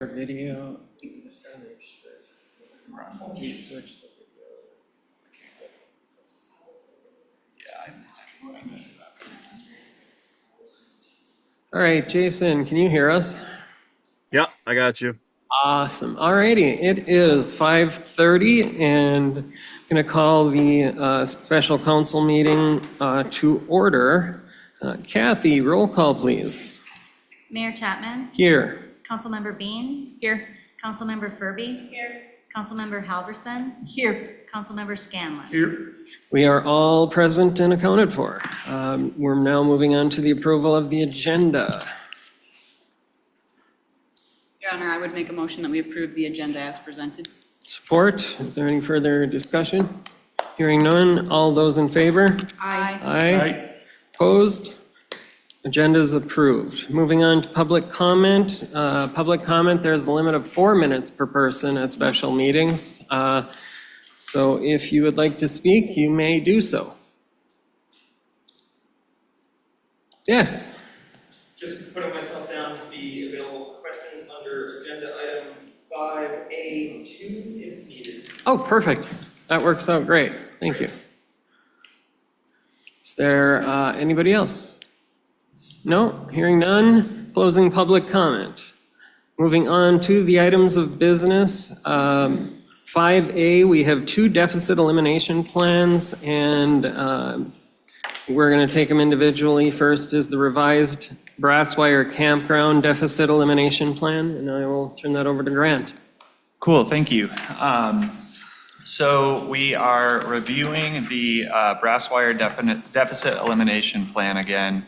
Video. He switched the video. All right, Jason, can you hear us? Yeah, I got you. Awesome. All righty, it is 5:30 and I'm going to call the special council meeting to order. Kathy, roll call, please. Mayor Chapman? Here. Councilmember Bean? Here. Councilmember Furby? Here. Councilmember Halverson? Here. Councilmember Scanlon? Here. We are all present and accounted for. We're now moving on to the approval of the agenda. Your Honor, I would make a motion that we approve the agenda as presented. Support? Is there any further discussion? Hearing none, all those in favor? Aye. Aye. Opposed? Agenda is approved. Moving on to public comment. Public comment, there's a limit of 4 minutes per person at special meetings. So if you would like to speak, you may do so. Yes? Just putting myself down to be available for questions under agenda item 5A2 if needed. Oh, perfect. That works out great. Thank you. Is there anybody else? No, hearing none. Closing public comment. Moving on to the items of business. 5A, we have 2 deficit elimination plans, and we're going to take them individually. First is the revised Brasswire Campground Deficit Elimination Plan, and I will turn that over to Grant. Cool, thank you. So we are reviewing the Brasswire Deficit Elimination Plan again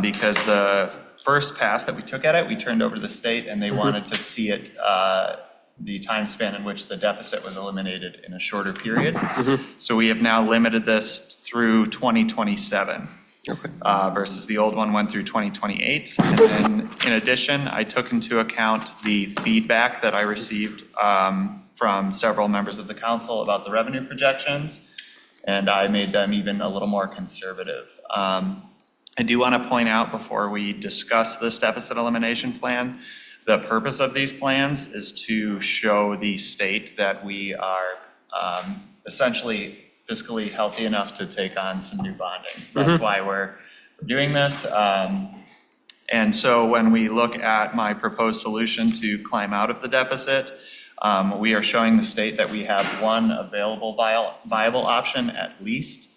because the first pass that we took at it, we turned over to the state and they wanted to see it, the time span in which the deficit was eliminated in a shorter period. So we have now limited this through 2027. Okay. Versus the old one went through 2028. And then in addition, I took into account the feedback that I received from several members of the council about the revenue projections, and I made them even a little more conservative. I do want to point out before we discuss this deficit elimination plan, the purpose of these plans is to show the state that we are essentially fiscally healthy enough to take on some new bonding. That's why we're doing this. And so when we look at my proposed solution to climb out of the deficit, we are showing the state that we have one available viable option at least,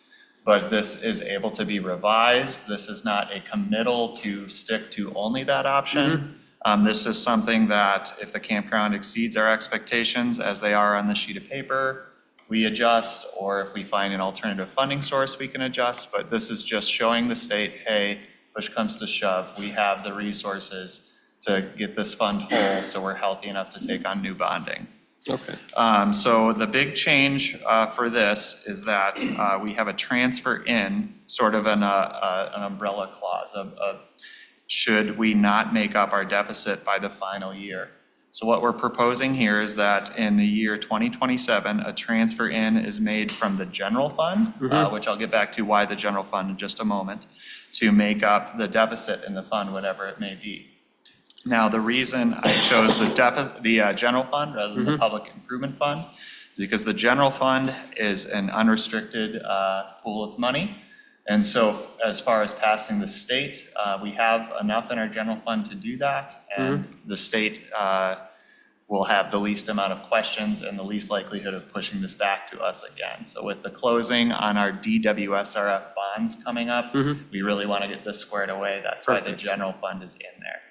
but this is able to be revised. This is not a committal to stick to only that option. This is something that if the campground exceeds our expectations as they are on the sheet of paper, we adjust, or if we find an alternative funding source, we can adjust. But this is just showing the state, hey, push comes to shove, we have the resources to get this fund whole so we're healthy enough to take on new bonding. Okay. So the big change for this is that we have a transfer in, sort of an umbrella clause of should we not make up our deficit by the final year. So what we're proposing here is that in the year 2027, a transfer in is made from the general fund, which I'll get back to why the general fund in just a moment, to make up the deficit in the fund, whatever it may be. Now, the reason I chose the general fund rather than the public improvement fund is because the general fund is an unrestricted pool of money. And so as far as passing the state, we have enough in our general fund to do that. And the state will have the least amount of questions and the least likelihood of pushing this back to us again. So with the closing on our DWSRF bonds coming up, we really want to get this squared away. That's why the general fund is in there.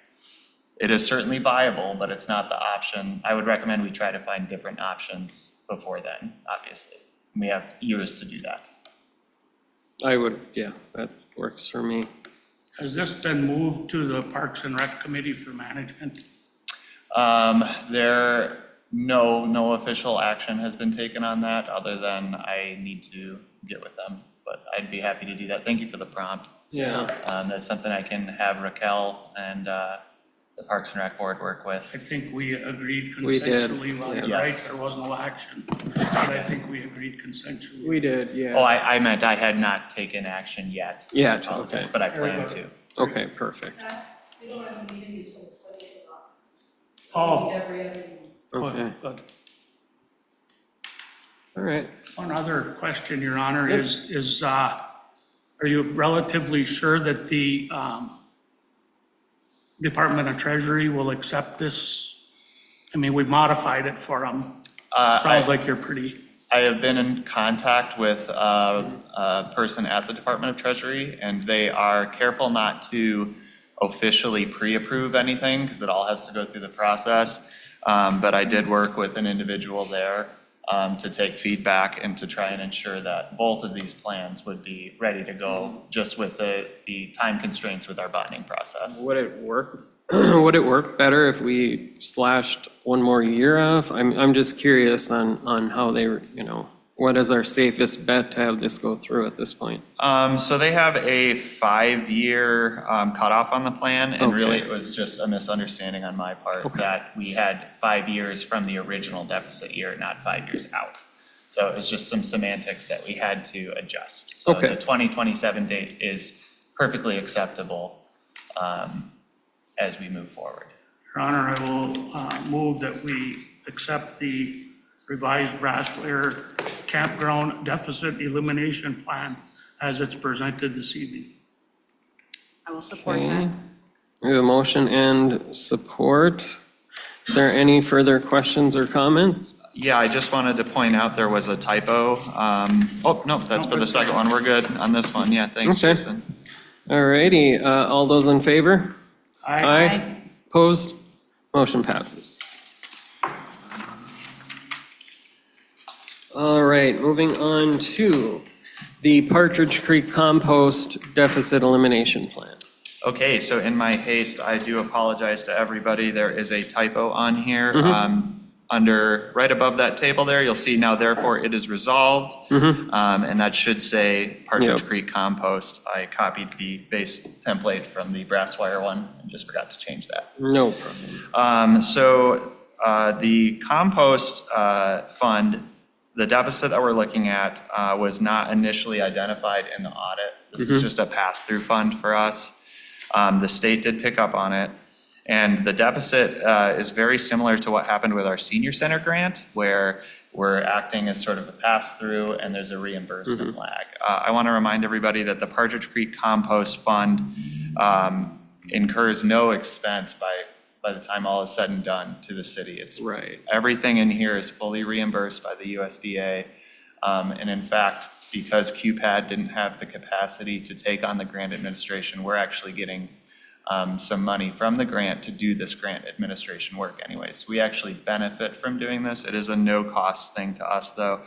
It is certainly viable, but it's not the option. I would recommend we try to find different options before then, obviously. We have years to do that. I would, yeah, that works for me. Has this been moved to the Parks and Rec Committee for management? No official action has been taken on that other than I need to get with them, but I'd be happy to do that. Thank you for the prompt. Yeah. That's something I can have Raquel and the Parks and Rec Board work with. I think we agreed We did, consensually. Well, you're yeah. right, Yes. there was no action, but I think we agreed consensually. We did, yeah. Oh, I meant I had not taken action yet. Yeah, I apologize, okay. but I plan to. Okay, perfect. We don't have a meeting until the 28th of August. Oh, Okay, good. all right. One other question, Your Honor, are you relatively sure that the Department of Treasury will accept this? I mean, we've modified it for them. Sounds like you're pretty, I have been in contact with a person at the Department of Treasury, and they are careful not to officially pre-approve anything, because it all has to go through the process. But I did work with an individual there to take feedback and to try and ensure that both of these plans would be ready to go, just with the time constraints with our bonding process. Would it work, would it work better if we slashed one more year off? I'm just curious on how they, what is our safest bet to have this go through at this point? So they have a 5-year cutoff on the plan, and really Okay. it was just a misunderstanding on my part that we had 5 years from the original deficit year, not 5 years out. So it was just some semantics that we had to adjust. So Okay. the 2027 date is perfectly acceptable as we move forward. Your Honor, I will move that we accept the revised Brassware Campground Deficit Elimination Plan as it's presented this evening. I will support Okay. that. We have a motion and support. Is there any further questions or comments? Yeah, I just wanted to point out there was a typo. Oh, no, that's for the second one. We're good on this one. Yeah, thanks, Okay. Jason. All righty, all those in favor? Aye. Opposed? Motion passes. All right, moving on to the Partridge Creek Compost Deficit Elimination Plan. Okay, so in my haste, I do apologize to everybody. There is a typo on here. Under, right above that table there, you'll see now therefore it is resolved. And that should say Partridge Yep. Creek Compost. I copied the base template from the Brasswire one and just forgot to change that. No problem. The compost fund, the deficit that we're looking at was not initially identified in the audit. This is just a pass-through fund for us. The state did pick up on it. And the deficit is very similar to what happened with our senior center grant, where we're acting as sort of a pass-through and there's a reimbursement lag. I want to remind everybody that the Partridge Creek Compost Fund incurs no expense by the time all is said and done to the city. It's Right. everything in here is fully reimbursed by the USDA. And in fact, because QPAD didn't have the capacity to take on the grant administration, we're actually getting some money from the grant to do this grant administration work anyways. We actually benefit from doing this. It is a no-cost thing to us, though.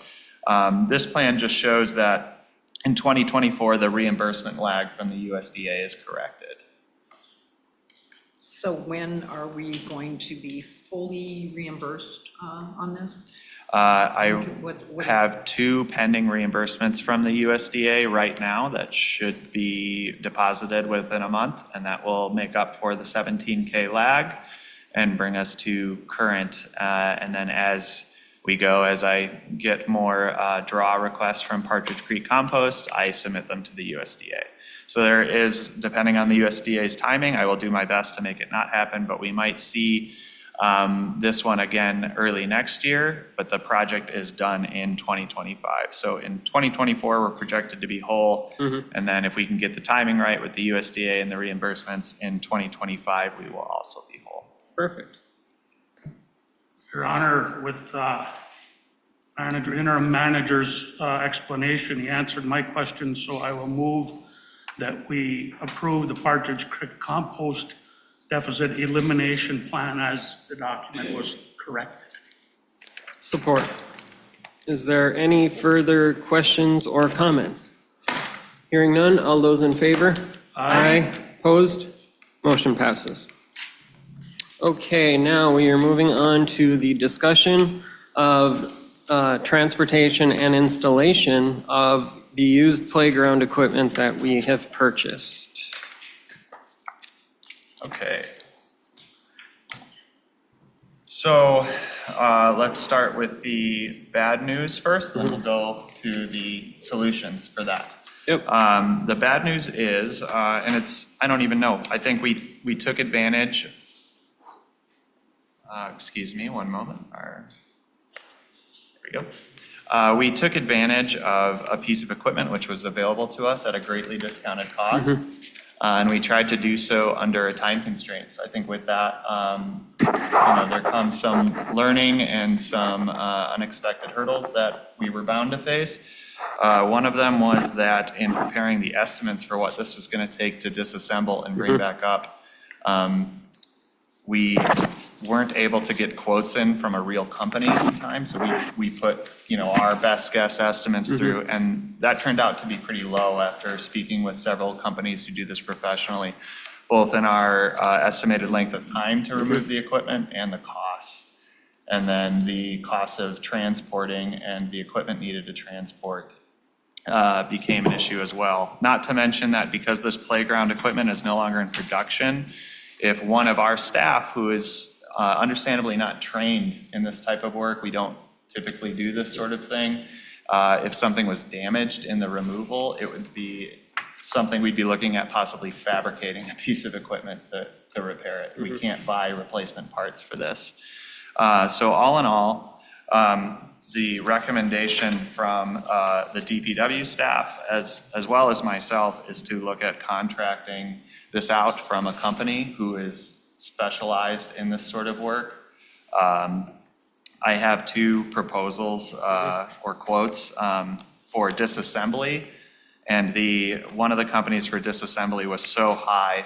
This plan just shows that in 2024, the reimbursement lag from the USDA is corrected. So when are we going to be fully reimbursed on this? I What is- have 2 pending reimbursements from the USDA right now that should be deposited within a month, and that will make up for the 17K lag and bring us to current. And then as we go, as I get more draw requests from Partridge Creek Compost, I submit them to the USDA. So there is, depending on the USDA's timing, I will do my best to make it not happen, but we might see this one again early next year, but the project is done in 2025. So in 2024, we're projected to be whole. And then if we can get the timing right with the USDA and the reimbursements in 2025, we will also be whole. Perfect. Your Honor, with interim manager's explanation, he answered my question, so I will move that we approve the Partridge Creek Compost Deficit Elimination Plan as the document was corrected. Support. Is there any further questions or comments? Hearing none, all those in favor? Aye. Opposed? Motion passes. Okay, now we are moving on to the discussion of transportation and installation of the used playground equipment that we have purchased. Okay. So let's start with the bad news first, then we'll go to the solutions for that. Yep. The bad news is, and it's, I don't even know, I think we took advantage. Excuse me, one moment. There we go. We took advantage of a piece of equipment which was available to us at a greatly discounted cost. And we tried to do so under a time constraint. So I think with that, there comes some learning and some unexpected hurdles that we were bound to face. One of them was that in preparing the estimates for what this was going to take to disassemble and bring back up, we weren't able to get quotes in from a real company at the time. So we put, our best guess estimates through, and that turned out to be pretty low after speaking with several companies who do this professionally, both in our estimated length of time to remove the equipment and the costs. And then the cost of transporting and the equipment needed to transport became an issue as well. Not to mention that because this playground equipment is no longer in production, if one of our staff who is understandably not trained in this type of work, we don't typically do this sort of thing. If something was damaged in the removal, it would be something we'd be looking at possibly fabricating a piece of equipment to repair it. We can't buy replacement parts for this. So all in all, the recommendation from the DPW staff as well as myself is to look at contracting this out from a company who is specialized in this sort of work. I have two proposals or quotes for disassembly, and one of the companies for disassembly was so high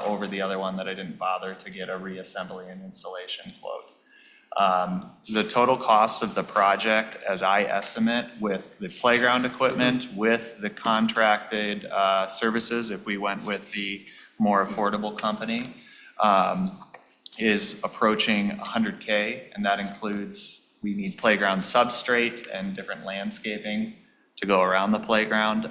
over the other one that I didn't bother to get a reassembly and installation quote. The total cost of the project, as I estimate, with the playground equipment, with the contracted services, if we went with the more affordable company, is approaching $100K, and that includes, we need playground substrate and different landscaping to go around the playground.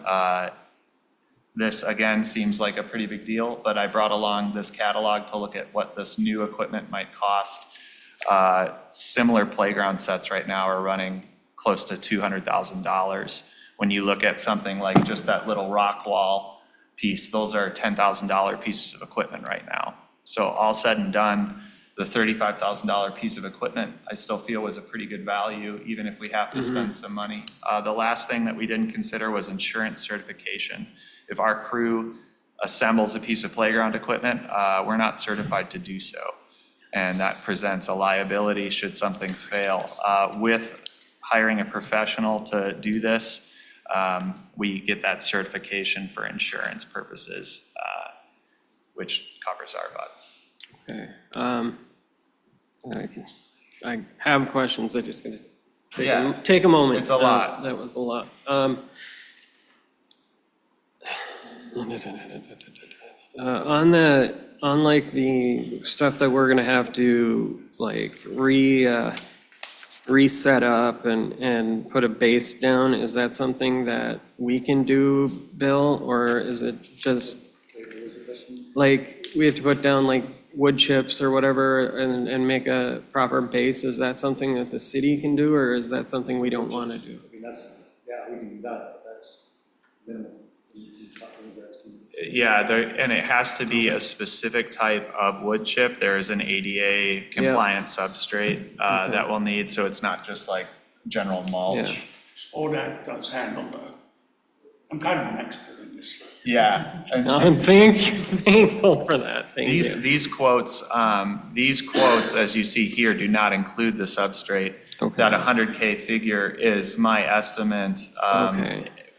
This again seems like a pretty big deal, but I brought along this catalog to look at what this new equipment might cost. Similar playground sets right now are running close to $200,000. When you look at something like just that little rock wall piece, those are $10,000 pieces of equipment right now. So all said and done, the $35,000 piece of equipment, I still feel was a pretty good value, even if we have to spend some money. The last thing that we didn't consider was insurance certification. If our crew assembles a piece of playground equipment, we're not certified to do so. And that presents a liability should something fail. With hiring a professional to do this, we get that certification for insurance purposes, which covers our butts. Okay. I have questions. I just gotta take a moment. It's a lot. That was a lot. On like the stuff that we're gonna have to like reset up and put a base down, is that something that we can do, Bill, or is it just like we have to put down like wood chips or whatever and make a proper base? Is that something that the city can do, or is that something we don't want to do? I mean, we can do that, but that's minimal. Yeah, and it has to be a specific type of wood chip. There is an ADA compliant substrate that we'll need, so it's not just like general mulch. ODAC does handle I'm kind of an expert in this. Yeah. I'm thankful for that. Thank you. These quotes, as you see here, do not include the substrate. Okay. That 100K figure is my estimate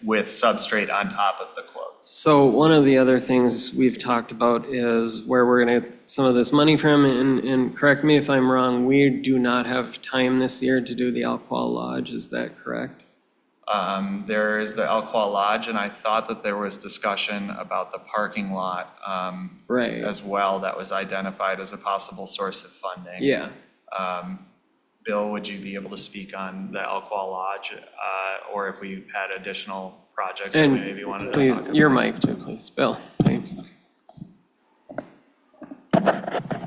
with substrate on top of the quotes. So one of the other things we've talked about is where we're gonna get some of this money from, and correct me if I'm wrong, we do not have time this year to do the Alcoa Lodge, is that correct? There is the Alcoa Lodge, and I thought that there was discussion about the parking lot as well that was identified as a possible source of funding. Yeah. Bill, would you be able to speak on the Alcoa Lodge, or if we had additional projects that we maybe wanted to Please, talk about? your mic too, please. Bill, thanks. I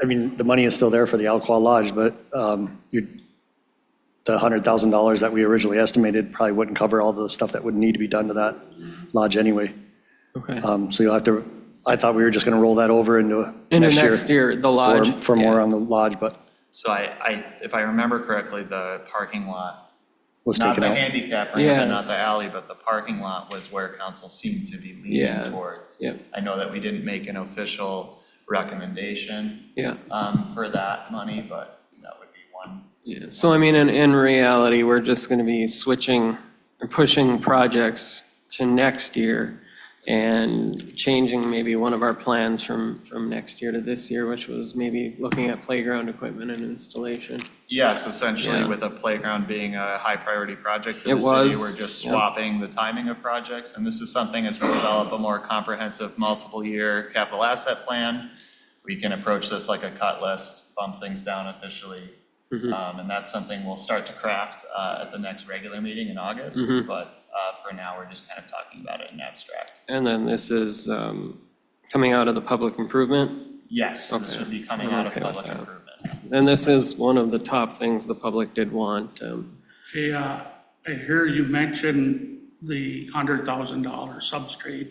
mean, the money is still there for the Alcoa Lodge, but the $100,000 that we originally estimated probably wouldn't cover all the stuff that would need to be done to that lodge anyway. Okay. So you'll have to I thought we were just gonna roll that over into next year. next year, the lodge. For more yeah. on the lodge, but So if I remember correctly, the parking lot, was not taken the out. handicap ramp and not the Yes. alley, but the parking lot was where council seemed to be Yeah. leaning towards. Yep. I know that we didn't make an official recommendation Yeah. for that money, but that would be one. Yeah, so I mean, in reality, we're just gonna be switching or pushing projects to next year and changing maybe one of our plans from next year to this year, which was maybe looking at playground equipment and installation. Yes, essentially Yeah. with a playground being a high priority project for It the city, was, we're just yep. swapping the timing of projects. And this is something as we develop a more comprehensive multiple year capital asset plan, we can approach this like a cut list, bump things down officially. And that's something we'll start to craft at the next regular meeting in August. But for now, we're just kind of talking about it in abstract. And then this is coming out of the public improvement. Yes, this Okay. would be coming I'm out of okay with public that. improvement. And this is one of the top things the public did want. Hey, I hear you mentioned the $100,000 substrate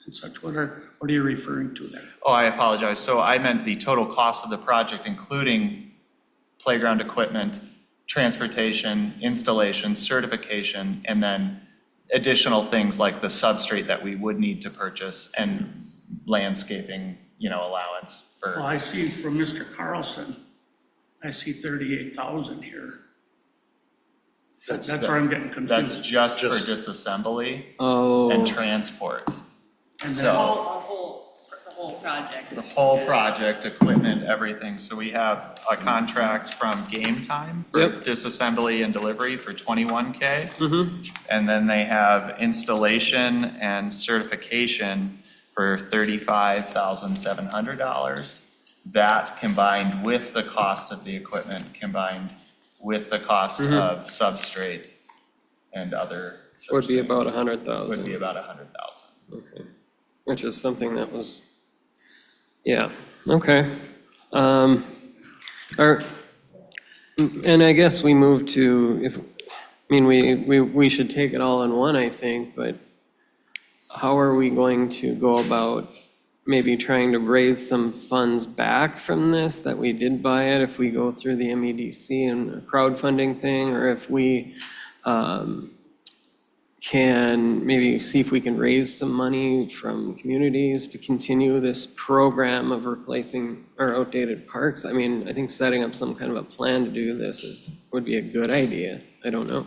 and such. What are you referring to there? Oh, I apologize. So I meant the total cost of the project, including playground equipment, transportation, installation, certification, and then additional things like the substrate that we would need to purchase and landscaping, allowance Well, for. I see from Mr. Carlson, I see 38,000 here. That's where I'm getting confused. That's just for disassembly Oh, and transport. And then- So The whole project. the whole project, equipment, everything. So we have a contract from Game Time for Yep. disassembly and delivery for $21K. And then they have installation and certification for $35,700. That combined with the cost of the equipment, combined with the cost of substrate and other such would be about things, 100,000. would be about 100,000. Okay, which is something that was, yeah, okay. And I guess we move to, we should take it all in one, I think, but how are we going to go about maybe trying to raise some funds back from this, that we did buy it, if we go through the MEDC and a crowdfunding thing, or if we can maybe see if we can raise some money from communities to continue this program of replacing our outdated parks? I mean, I think setting up some kind of a plan to do this would be a good idea. I don't know.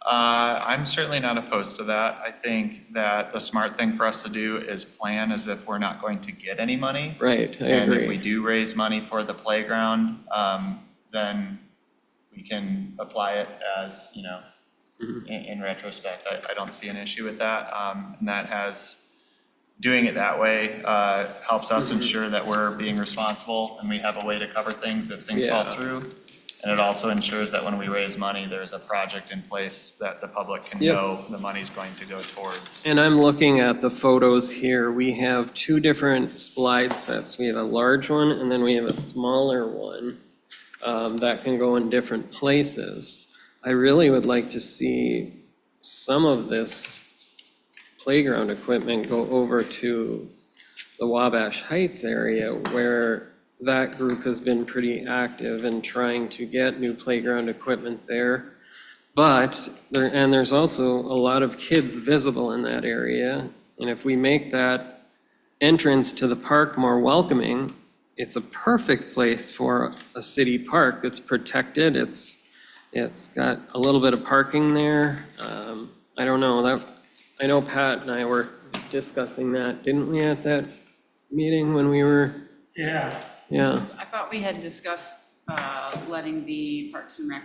I'm certainly not opposed to that. I think that the smart thing for us to do is plan as if we're not going to get any money. Right, I And if we agree. do raise money for the playground, then we can apply it as, in retrospect. I don't see an issue with that. And doing it that way helps us ensure that we're being responsible and we have a way to cover things if things fall Yeah. through. And it also ensures that when we raise money, there's a project in place that the public can Yep. know the money's going to go towards. And I'm looking at the photos here. We have two different slide sets. We have a large one and then we have a smaller one that can go in different places. I really would like to see some of this playground equipment go over to the Wabash Heights area, where that group has been pretty active in trying to get new playground equipment there. But there's also a lot of kids visible in that area. And if we make that entrance to the park more welcoming, it's a perfect place for a city park. It's protected, it's got a little bit of parking there. I don't know, I know Pat and I were discussing that, didn't we, at that meeting when we were, Yeah, yeah. I thought we had discussed letting the Parks and Rec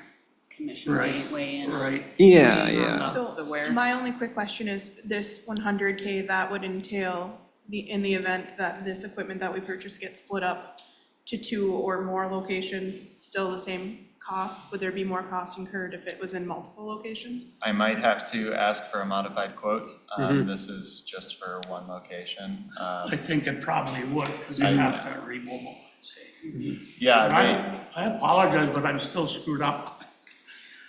Commission Right, weigh in on. right. Yeah, weighing on yeah. the where. My only quick question is, this 100K, that would entail in the event that this equipment that we purchase gets split up to 2 or more locations, still the same cost? Would there be more cost incurred if it was in multiple locations? I might have to ask for a modified quote. This is just for one location. I think it probably would, because you have to remobilize. Yeah, And I apologize, but I'm still screwed up.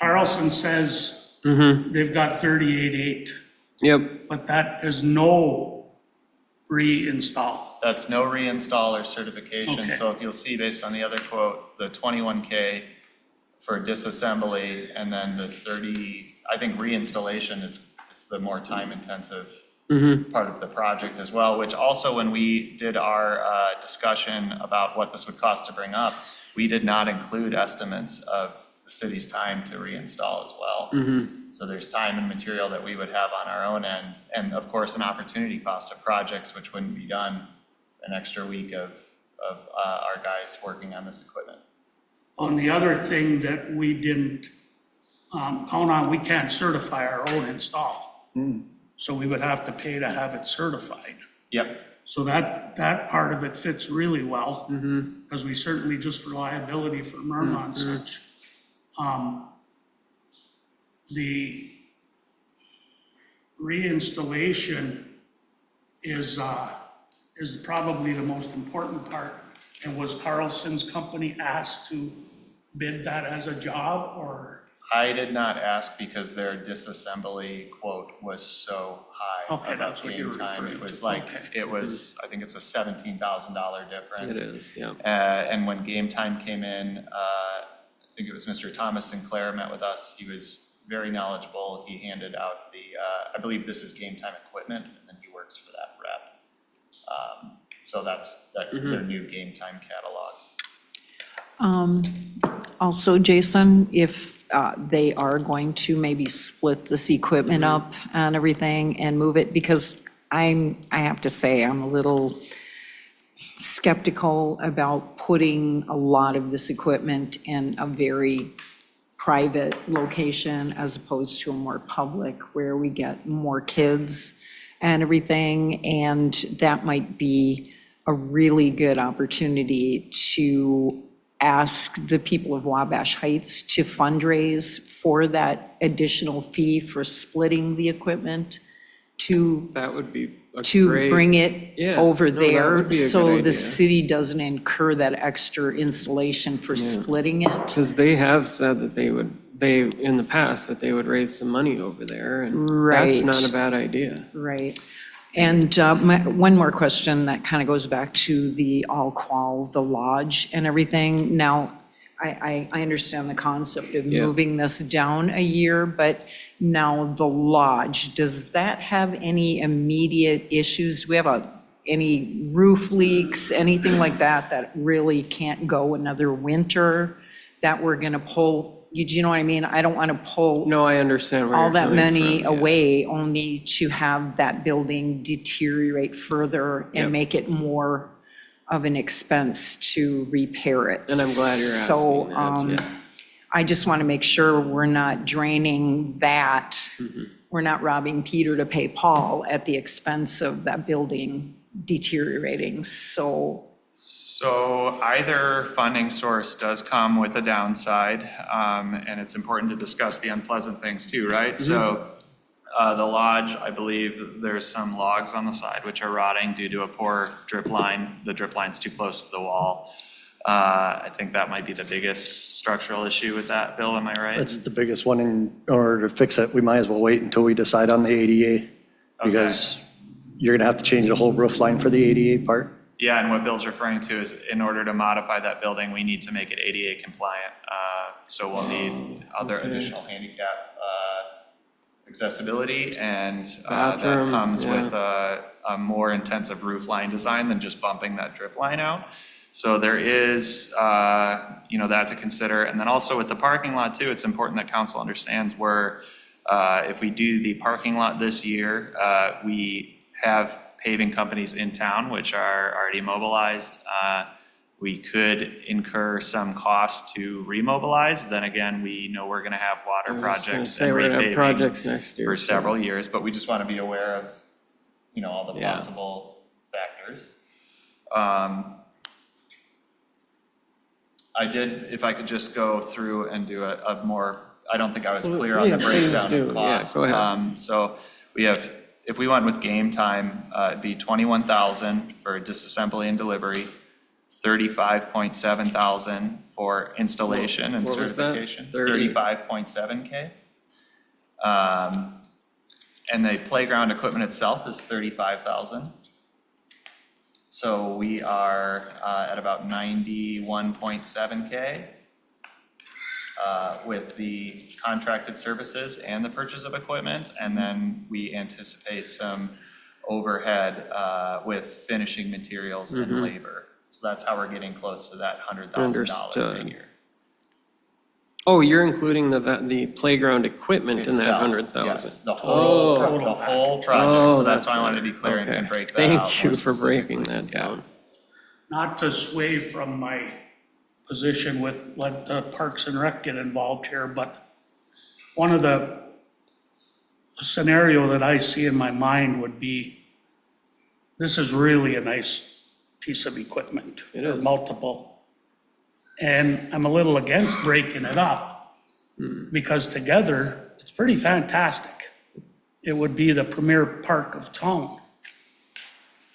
Carlson says they've got 38.8, Yep, but that is no reinstall. That's no reinstall or certification. Okay. So if you'll see based on the other quote, the 21K for disassembly and then the 30, I think reinstallation is the more time intensive part of the project as well, which also when we did our discussion about what this would cost to bring up, we did not include estimates of the city's time to reinstall as well. So there's time and material that we would have on our own end, and of course, an opportunity cost of projects which wouldn't be done an extra week of our guys working on this equipment. On the other thing that we didn't count on, we can't certify our own install. So we would have to pay to have it certified. Yep. So that part of it fits really well, because we certainly, just for liability for Myrna and such. The reinstallation is probably the most important part. And was Carlson's company asked to bid that as a job, or? I did not ask because their disassembly quote was so high. Okay, that's what you were Game time. referring It was to. like, Okay. it was, I think it's a $17,000 difference. It is, yeah. And when game time came in, I think it was Mr. Thomas Sinclair met with us. He was very knowledgeable. He handed out the, I believe this is game time equipment, and then he works for that rep. So that's their new game time catalog. Also, Jason, if they are going to maybe split this equipment up and everything and move it, because I have to say, I'm a little skeptical about putting a lot of this equipment in a very private location as opposed to a more public where we get more kids and everything. And that might be a really good opportunity to ask the people of Wabash Heights to fundraise for that additional fee for splitting the equipment to That would be a to great. bring it Yeah, over no, that there, would be a good so idea. the city doesn't incur that extra installation for splitting it. Because they have said that in the past, that they would raise some money over there, and that's Right. not a bad idea. Right. And one more question that kind of goes back to the all-qual, the lodge and everything. Now, I understand the concept of Yeah. moving this down a year, but now the lodge, does that have any immediate issues? Do we have any roof leaks, anything like that, that really can't go another winter that we're going to pull? Do you know what I mean? I don't want to pull No, I understand where all you're that coming money from, yeah. away only to have that building deteriorate further Yep. and make it more of an expense to repair it. And I'm glad you're So, asking that, yes. I just want to make sure we're not draining that. Mm-hmm. We're not robbing Peter to pay Paul at the expense of that building deteriorating. So, Either funding source does come with a downside, and it's important to discuss the unpleasant things too, right? So the lodge, I believe there's some logs on the side which are rotting due to a poor drip line. The drip line's too close to the wall. I think that might be the biggest structural issue with that, Bill, am I right? That's the biggest one. In order to fix it, we might as well wait until we decide on the ADA, because you're gonna have to change the whole roof line for the ADA part. Yeah, and what Bill's referring to is in order to modify that building, we need to make it ADA compliant. So we'll need other additional handicap accessibility, and that Bathroom, comes yeah. with a more intensive roof line design than just bumping that drip line out. So there is, that to consider. And then also with the parking lot too, it's important that council understands if we do the parking lot this year, we have paving companies in town which are already mobilized. We could incur some cost to remobilize. Then again, we know we're gonna have water I was gonna projects say and we're gonna have repaving projects next year. for several years, but we just wanna be aware of, all the Yeah. possible factors. If I could just go through and do a more, I don't think I was clear on the Yeah, please breakdown do. of Yeah, costs. go ahead. So we have, if we went with game time, it'd be 21,000 for disassembly and delivery, 35.7 thousand for installation and What was that? certification. 30. 35.7K. And the playground equipment itself is 35,000. So we are at about 91.7K with the contracted services and the purchase of equipment. And then we anticipate some overhead with finishing materials and labor. So that's how we're getting close to that $100,000 Understood. figure. Oh, you're including the playground equipment in that Itself, 100,000? Yes, the Oh. whole project. So that's why I right. wanted to be clear and Okay. break that out. Thank you more for breaking specifically. that down. Not to sway from my position with let the Parks and Rec get involved here, but one of the scenario that I see in my mind would be, this is really a nice piece of equipment. It or is. Multiple. And I'm a little against breaking it up because together, it's pretty fantastic. It would be the premier park of town.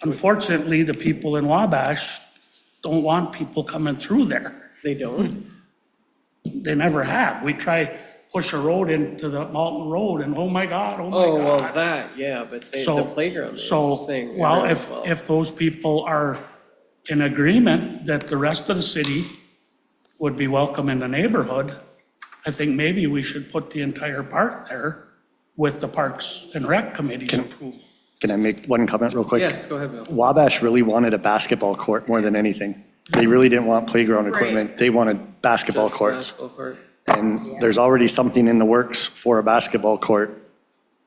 Unfortunately, the people in Wabash don't want people coming through there. They don't? They never have. We try push a road into the mountain road and oh my God, oh my Oh, well, God. that, yeah, but the So, playground, so, they're saying. well, as if those people are in agreement that the rest of the city would be welcome in the neighborhood, I think maybe we should put the entire park there with the Parks and Rec Committee's approval. Can I make one comment real quick? Yes, go ahead, Bill. Wabash really wanted a basketball court more than anything. They really didn't want playground Right. equipment. They wanted basketball Just courts. basketball court. And there's already something in the works for a basketball court.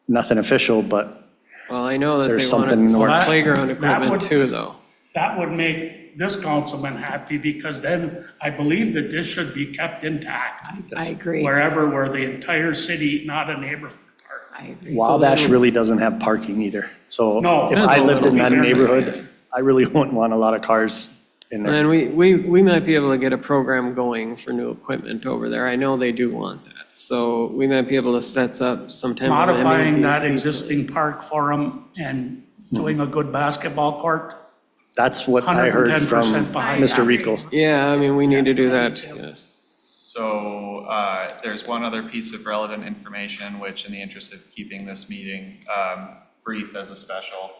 Nothing official, but Well, I know that There's they wanted something in the more works. playground That equipment would- too, though. That would make this councilman happy because then I believe that this should be kept intact. I agree. Where the entire city, not a neighborhood park. I agree. Wabash really doesn't have parking either. So No. if I lived in that No. neighborhood, I really wouldn't want a lot of cars in And there. then we might be able to get a program going for new equipment over there. I know they do want that. So we might be able to set up sometime. with Modifying that MADC. existing park for them and doing a good basketball court. That's what I heard from 110% behind Mr. that. Rico. Yeah, I mean, we need to do that, yes. So there's one other piece of relevant information, which in the interest of keeping this meeting brief as a special,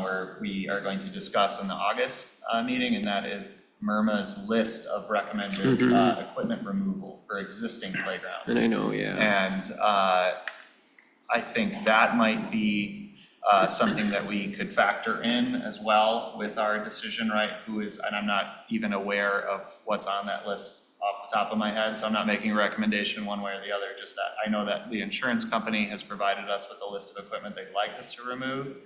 where we are going to discuss in the August meeting, and that is MIRMA's list of recommended equipment removal for existing playgrounds. And I know, yeah. And I think that might be something that we could factor in as well with our decision, right? And I'm not even aware of what's on that list off the top of my head, so I'm not making a recommendation one way or the other, just that I know that the insurance company has provided us with a list of equipment they'd like us to remove.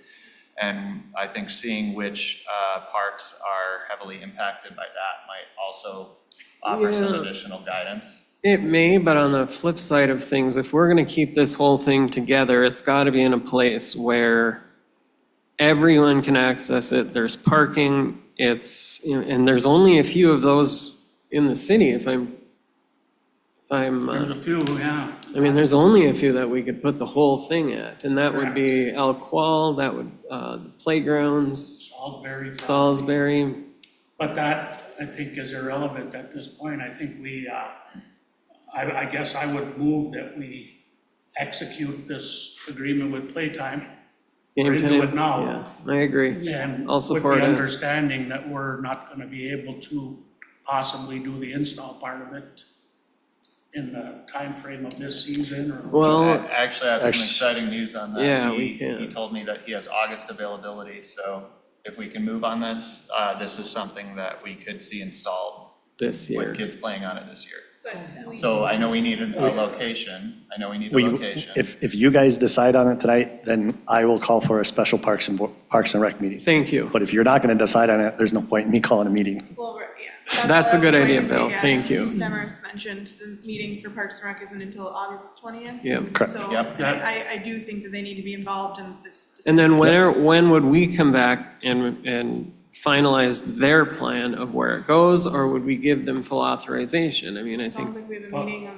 And I think seeing which parks are heavily impacted by that might also offer some Yeah. additional guidance. It may, but on the flip side of things, if we're gonna keep this whole thing together, it's gotta be in a place where everyone can access it, there's parking, and there's only a few of those in the city, if I'm, There's a few, yeah. I mean, there's only a few that we could put the whole thing at, and that would be Alqual, that would, the playgrounds, Salisbury. Salisbury. But that, I think, is irrelevant at this point. I think I guess I would move that we execute this agreement with Playtime. We're into Game it time, now. yeah, I agree. And I'll with support the it. understanding that we're not gonna be able to possibly do the install part of it in the timeframe of this season or. Well, Actually, I have some Actu- exciting news on that. Yeah, He- we can. He told me that he has August availability, so if we can move on this, this is something that we could see installed this year. with kids playing on it this year. But we- So I know we need a location. I know we need a We- location. If you guys decide on it tonight, then I will call for a special Parks and Rec meeting. Thank you. But if you're not going to decide on it, there's no point in me calling a meeting. Well, right, yeah. That's a what good I was idea, going to Bill. say, yeah. Thank you. Ms. Demers mentioned the meeting for Parks and Rec isn't until August 20th. Yep. Correct. So Yep. I do think that they need to be involved in this. And then when would we come back and finalize their plan of where it goes, or would we give them full authorization? I mean, I It sounds think, like we have a meeting on.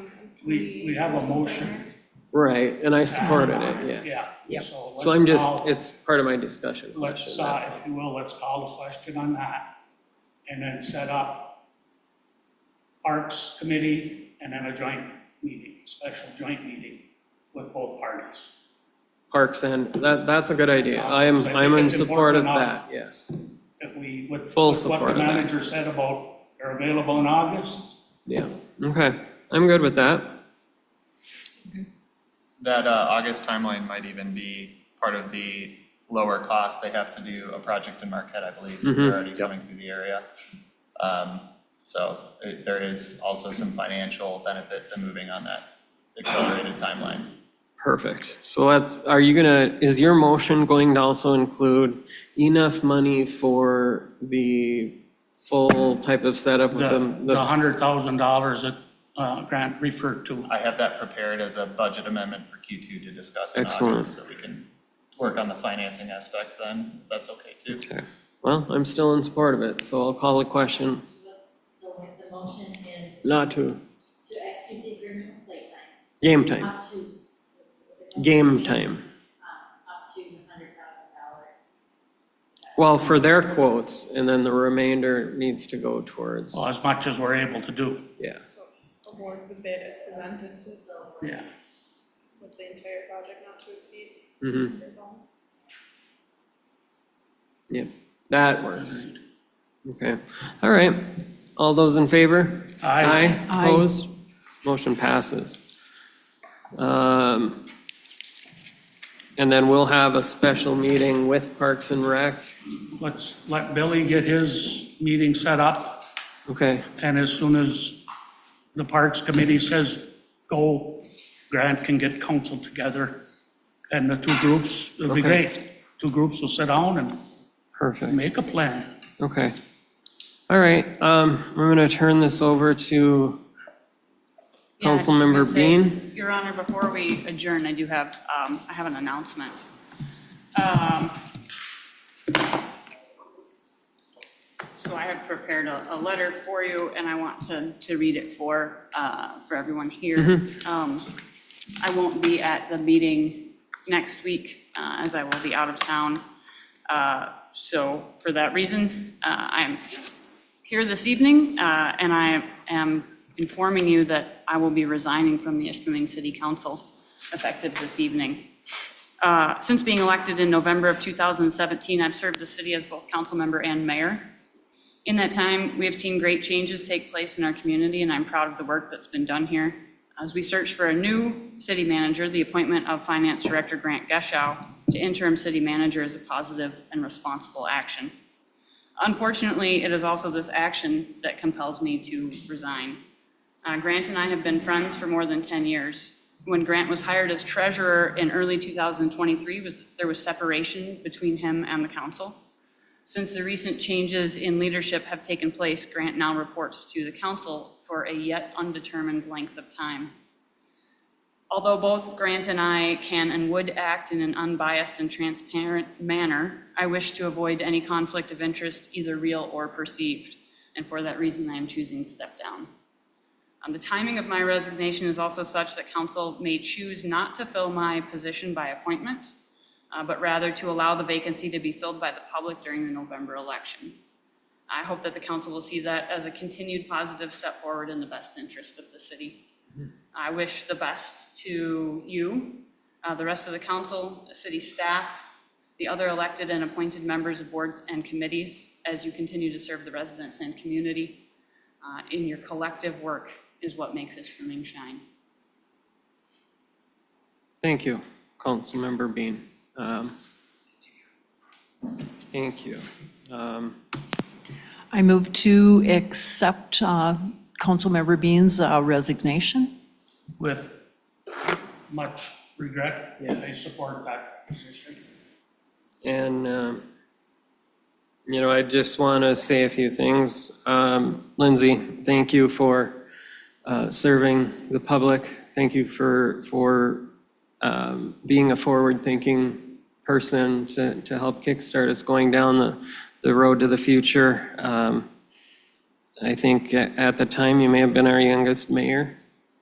We have a motion. right, and I supported it, yes. Yeah. Yep. So I'm just, call- it's part of my discussion Let's, question. that's all. if you will, let's call the question on that and then set up Parks Committee and then a joint meeting, special joint meeting with both parties. Parks and, that's a good idea. I I'm think in it's support of important that, enough. yes. that we, with Full with support what of the that. manager said about they're available in August. Yeah, okay, I'm good with that. That August timeline might even be part of the lower cost. They have to do a project in Marquette, I believe, so they're already coming through the area. There is also some financial benefit to moving on that accelerated timeline. Perfect. So is your motion going to also include enough money for the full type of setup with The $100,000 that Grant referred to. I have that prepared as a budget amendment for Q2 to discuss in Excellent. August, so we can work on the financing aspect then, if that's okay too. Okay, well, I'm still in support of it, so I'll call the question So the motion is not to, to execute the agreement with Playtime game time, up to. game time. Up to $100,000. Well, for their quotes, and then the remainder needs to go towards, Well, as much as we're able to do, yeah. So award the bid as presented to, yeah. with the entire project not to exceed. Mm-hmm. $100,000. Yep, that works. Okay, all right. All those in favor? Aye. Aye. Opposed? Motion passes. And then we'll have a special meeting with Parks and Rec. Let's let Billy get his meeting set up, Okay, and as soon as the Parks Committee says go, Grant can get council together, and the two groups, it'll be Okay. great. Two groups will sit down and perfect. make a plan. Okay. All right, we're gonna turn this over to Yeah, I was Councilmember gonna say, Bean. Your Honor, before we adjourn, I do have, I have an announcement. So I have prepared a letter for you, and I want to read it for everyone here. I won't be at the meeting next week, as I will be out of town. So for that reason, I'm here this evening, and I am informing you that I will be resigning from the Ishpeming City Council effective this evening. Since being elected in November of 2017, I've served the city as both council member and mayor. In that time, we have seen great changes take place in our community, and I'm proud of the work that's been done here. As we search for a new city manager, the appointment of Finance Director Grant Geschow to interim city manager is a positive and responsible action. Unfortunately, it is also this action that compels me to resign. Grant and I have been friends for more than 10 years. When Grant was hired as treasurer in early 2023, there was separation between him and the council. Since the recent changes in leadership have taken place, Grant now reports to the council for a yet undetermined length of time. Although both Grant and I can and would act in an unbiased and transparent manner, I wish to avoid any conflict of interest, either real or perceived, and for that reason, I am choosing to step down. The timing of my resignation is also such that council may choose not to fill my position by appointment, but rather to allow the vacancy to be filled by the public during the November election. I hope that the council will see that as a continued positive step forward in the best interest of the city. I wish the best to you, the rest of the council, the city staff, the other elected and appointed members of boards and committees as you continue to serve the residents and community. In your collective work is what makes Ishpeming shine. Thank you, Councilmember Bean. Thank you. I move to accept Councilmember Bean's resignation. With much regret, I Yes. support that position. And, I just want to say a few things. Lindsay, thank you for serving the public. Thank you for being a forward-thinking person to help kickstart us going down the road to the future. I think at the time, you may have been our youngest mayor,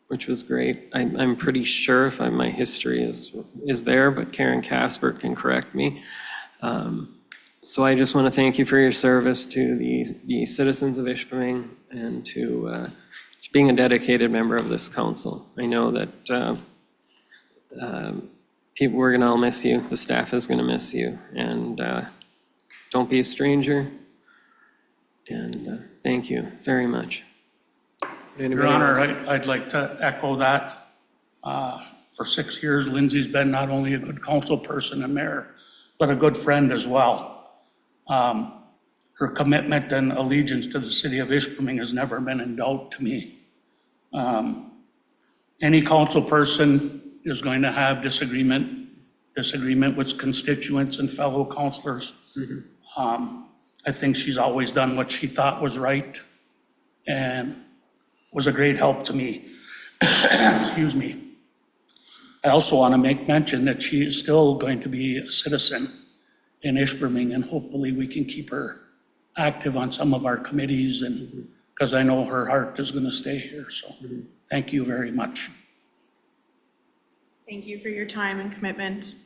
which was great. I'm pretty sure if my history is there, but Karen Casper can correct me. So I just want to thank you for your service to the citizens of Ishpeming and to being a dedicated member of this council. I know that we're going to all miss you. The staff is going to miss you. And don't be a stranger. And thank you very much. Your Anybody Honor, else? I'd like to echo that. For 6 years, Lindsay's been not only a good council person and mayor, but a good friend as well. Her commitment and allegiance to the city of Ishpeming has never been in doubt to me. Any council person is going to have disagreement with constituents and fellow councilors. I think she's always done what she thought was right and was a great help to me. Excuse me. I also want to make mention that she is still going to be a citizen in Ishpeming, and hopefully we can keep her active on some of our committees, and because I know her heart is going to stay here. So thank you very much. Thank you for your time and commitment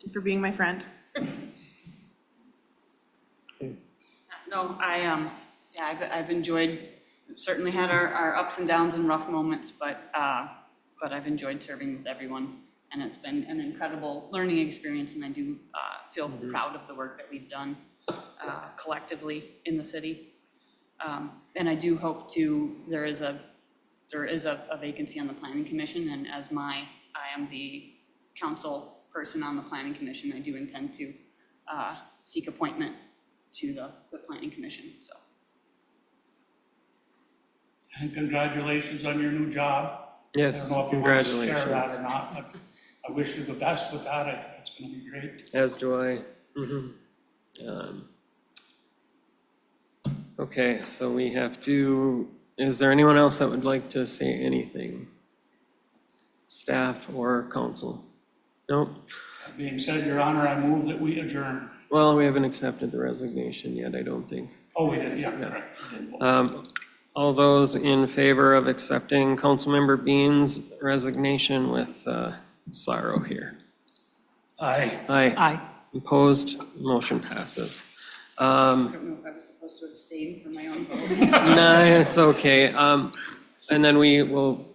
and for being my friend. No, I've enjoyed, certainly had our ups and downs and rough moments, but I've enjoyed serving with everyone. And it's been an incredible learning experience, and I do feel proud of the work that we've done collectively in the city. And I do hope there is a vacancy on the planning commission, and as I am the council person on the planning commission, I do intend to seek appointment to the planning commission, so. And congratulations on your new job. Yes, I don't know if you want to share that congratulations. or not, but I wish you the best with that. I think it's going to be great. As do I. Okay, so we have to, is there anyone else that would like to say anything? Staff or council? Nope. That being said, Your Honor, I move that we adjourn. Well, we haven't accepted the resignation yet, I don't think. Oh, we did, yeah, correct. We did vote. All those in favor of accepting Councilmember Bean's resignation with sorrow here? Aye. Aye. Aye. Opposed? Motion passes. I don't know if I was supposed to abstain from my own vote. No, it's okay. And then we will,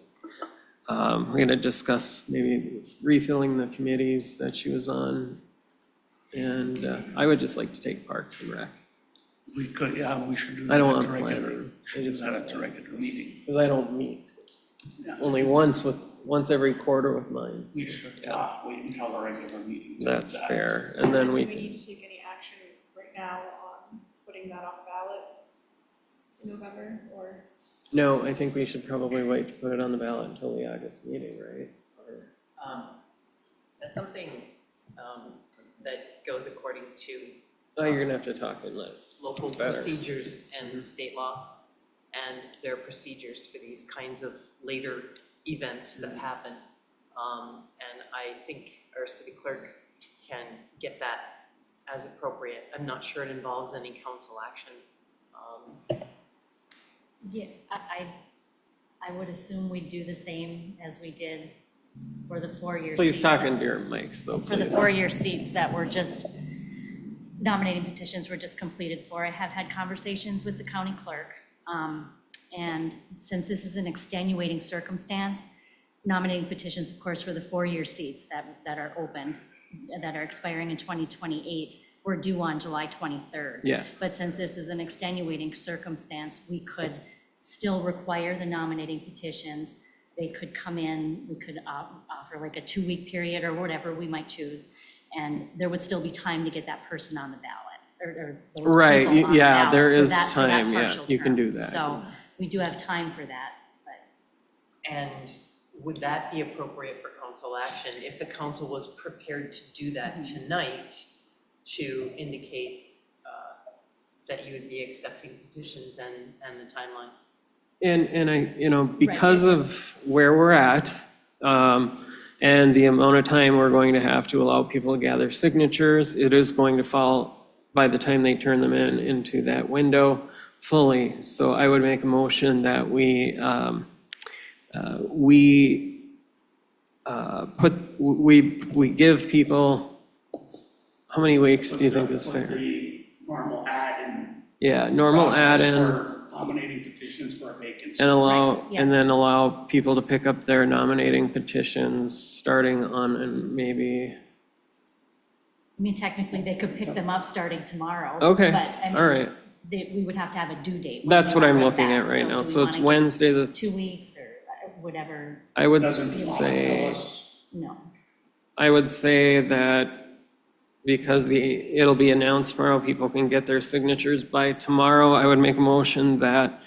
we're going to discuss maybe refilling the committees that she was on. And I would just like to take Parks and Rec, We could, yeah, we should do I that don't at want the regular, planning. we should do that at the regular meeting. because I don't meet. Yeah. Only once every quarter with mine. so, We should yeah, wait until the regular meeting. to do that's that. fair. And then Do we we, need to take any action right now on putting that on the ballot in November, or? no, I think we should probably wait to put it on the ballot until the August meeting, right? That's something that goes according to Oh, you're gonna have to talk in that. local Better. procedures and state law. And there are procedures for these kinds of later events that happen. And I think our city clerk can get that as appropriate. I'm not sure it involves any council action. Yeah, I would assume we'd do the same as we did for the 4-year seats. Please talk into your mics though, For the please. 4-year seats that were just, nominating petitions were just completed for. I have had conversations with the county clerk. And since this is an extenuating circumstance, nominating petitions, of course, for the 4-year seats that are open, that are expiring in 2028, were due on July 23rd. Yes. But since this is an extenuating circumstance, we could still require the nominating petitions. They could come in, we could offer like a 2-week period or whatever we might choose, and there would still be time to get that person on the ballot, or those Right, people on the yeah, ballot there for is that- for that time, yeah, partial you can do term. that. So we do have time for that, but. And would that be appropriate for council action if the council was prepared to do that tonight to indicate that you would be accepting petitions and the timeline? And I, because of where we're at, and the amount of time we're going to have to allow people to gather signatures, it is going to fall, by the time they turn them in, into that window fully. So I would make a motion that we give people, how many weeks do you think is Put fair? the normal add-in. Yeah, normal process add-in. for nominating petitions for a vacancy. And yeah. and then allow people to pick up their nominating petitions starting on, and maybe, I mean, technically, they could pick them up starting tomorrow. okay, But I mean, all right. we would have to have a due date. when That's we what I'm want it looking back. at right So now. do we So it's wanna give Wednesday, the, 2 weeks or whatever? I would Doesn't tell say, us. No. I would say that because it'll be announced tomorrow, people can get their signatures by tomorrow. I would make a motion that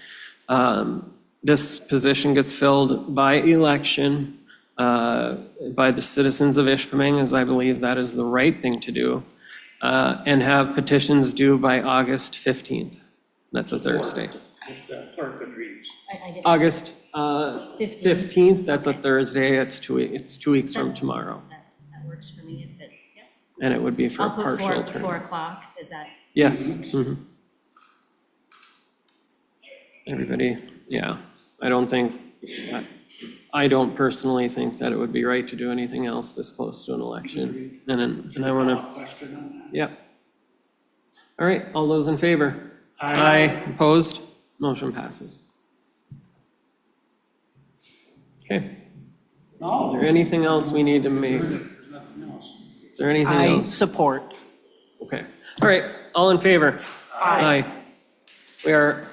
this position gets filled by election by the citizens of Ishpeming, as I believe that is the right thing to do, and have petitions due by August 15th. That's a Thursday. If the clerk agrees. I get August 15th. 15th, that's a Thursday. It's 2 weeks from tomorrow. That works for me if it, yep. And it would be for a I'll put partial 4 term. o'clock, is that? Yes. Mhm. Everybody, yeah. I don't personally think that it would be right to do anything else this close to an election. And I want to, Question on that. yeah. All right, all those in favor? Aye. Opposed? Motion passes. Okay, No. is there anything else we need to make? There's nothing else. Is there anything I else? support. Okay, all right, all in favor? Aye. We are